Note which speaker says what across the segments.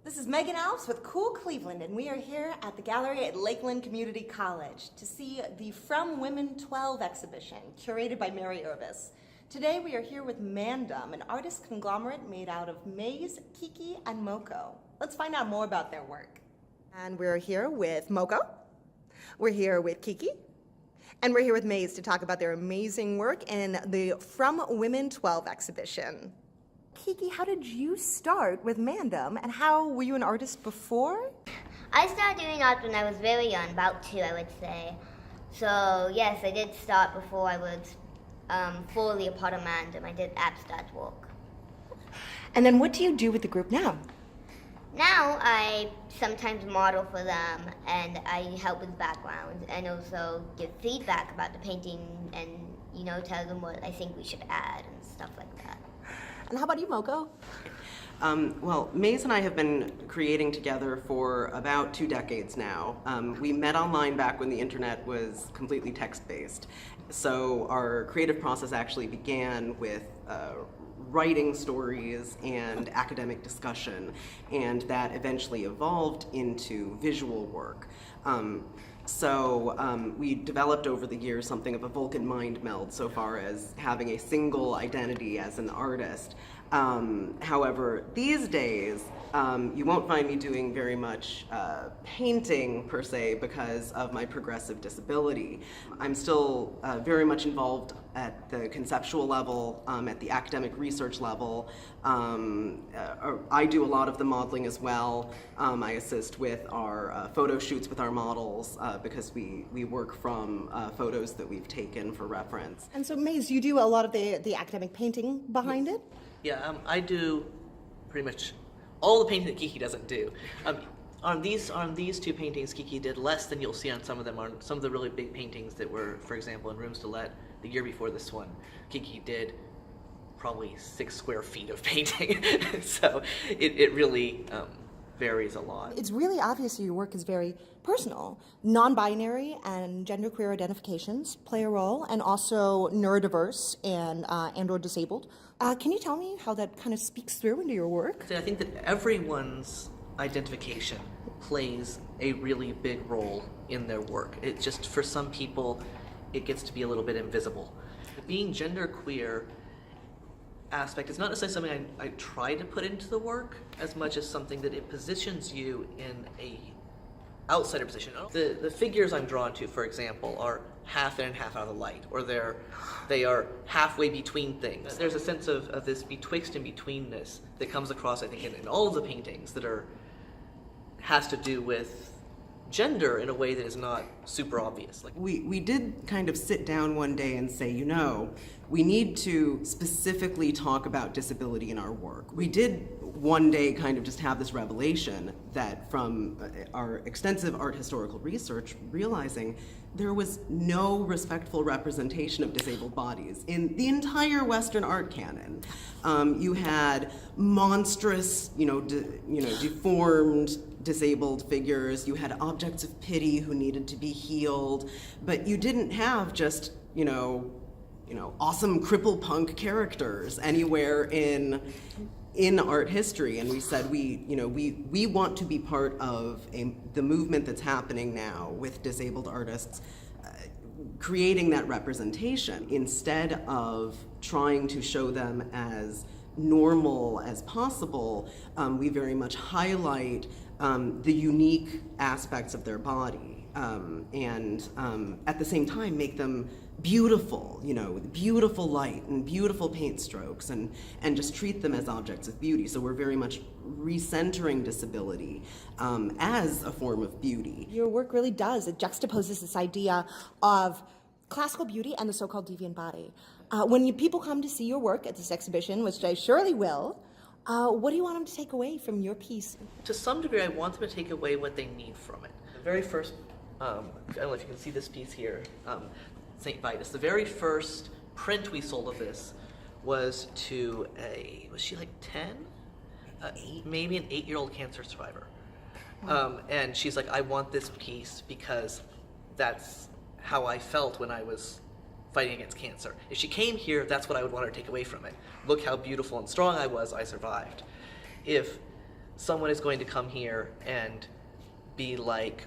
Speaker 1: This is Megan Alves with Cool Cleveland, and we are here at the gallery at Lakeland Community College to see the From Women XII exhibition, curated by Mary Urbas. Today we are here with MANDEM, an artist conglomerate made out of Maize, Kiki, and Moco. Let's find out more about their work. And we're here with Moco, we're here with Kiki, and we're here with Maize to talk about their amazing work in the From Women XII exhibition. Kiki, how did you start with MANDEM, and how were you an artist before?
Speaker 2: I started doing art when I was very young, about 2, I would say. So yes, I did start before I was fully a part of MANDEM. I did abstract work.
Speaker 1: And then what do you do with the group now?
Speaker 2: Now I sometimes model for them, and I help with backgrounds, and also give feedback about the painting, and tell them what I think we should add and stuff like that.
Speaker 1: And how about you, Moco?
Speaker 3: Well, Maize and I have been creating together for about 2 decades now. We met online back when the internet was completely text-based. So our creative process actually began with writing stories and academic discussion, and that eventually evolved into visual work. So we developed over the years something of a Vulcan Mind Meld so far as having a single identity as an artist. However, these days, you won't find me doing very much painting per se because of my progressive disability. I'm still very much involved at the conceptual level, at the academic research level. I do a lot of the modeling as well. I assist with our photo shoots with our models because we work from photos that we've taken for reference.
Speaker 1: And so, Maize, you do a lot of the academic painting behind it?
Speaker 4: Yeah, I do pretty much all the painting that Kiki doesn't do. On these 2 paintings, Kiki did less than you'll see on some of them. On some of the really big paintings that were, for example, in Rooms to Let the year before this one, Kiki did probably 6 square feet of painting. So it really varies a lot.
Speaker 1: It's really obvious that your work is very personal. Non-binary and genderqueer identifications play a role, and also neurodiverse and or disabled. Can you tell me how that kind of speaks through into your work?
Speaker 4: I think that everyone's identification plays a really big role in their work. It just, for some people, it gets to be a little bit invisible. Being genderqueer aspect is not necessarily something I try to put into the work as much as something that it positions you in a outsider position. The figures I'm drawn to, for example, are half in and half out of the light, or they are halfway between things. There's a sense of this betwixt and betweenness that comes across, I think, in all of the paintings that has to do with gender in a way that is not super obvious. Like
Speaker 3: We did kind of sit down one day and say, we need to specifically talk about disability in our work. We did one day kind of just have this revelation that from our extensive art historical research, realizing there was no respectful representation of disabled bodies in the entire Western art canon. You had monstrous, deformed, disabled figures. You had objects of pity who needed to be healed, but you didn't have just, awesome cripple punk characters anywhere in art history. And we said we want to be part of the movement that's happening now with disabled artists, creating that representation instead of trying to show them as normal as possible. We very much highlight the unique aspects of their body, and at the same time make them beautiful, with beautiful light and beautiful paint strokes, and just treat them as objects of beauty. So we're very much recentering disability as a form of beauty. Your
Speaker 1: work really does. It juxtaposes this idea of classical beauty and the so-called deviant body. When people come to see your work at this exhibition, which they surely will, what do you want them to take away from your piece?
Speaker 4: To some degree, I want them to take away what they need from it. The very first, I don't know if you can see this piece here, St. Vitus. The very first print we sold of this was to was she like 10? Maybe an 8-year-old cancer survivor. And she's like, I want this piece because that's how I felt when I was fighting against cancer. If she came here, that's what I would want her to take away from it. Look how beautiful and strong I was, I survived. If someone is going to come here and be like,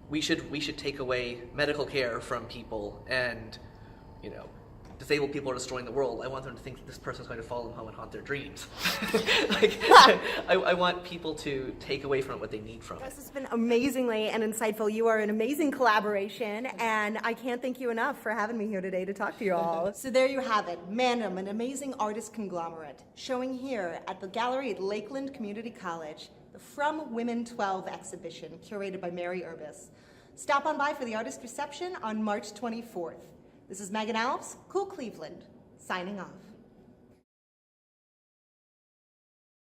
Speaker 4: we should take away medical care from people, and disabled people are destroying the world. I want them to think that this person's going to follow them home and haunt their dreams. Like, I want people to take away from it what they need from it.
Speaker 1: This has been amazingly and insightful. You are an amazing collaboration, and I can't thank you enough for having me here today to talk to you all. So there you have it, MANDEM, an amazing artist conglomerate, showing here at the gallery at Lakeland Community College, the From Women XII exhibition, curated by Mary Urbas. Stop on by for the artist reception on March 24th. This is Megan Alps, Cool Cleveland, signing off.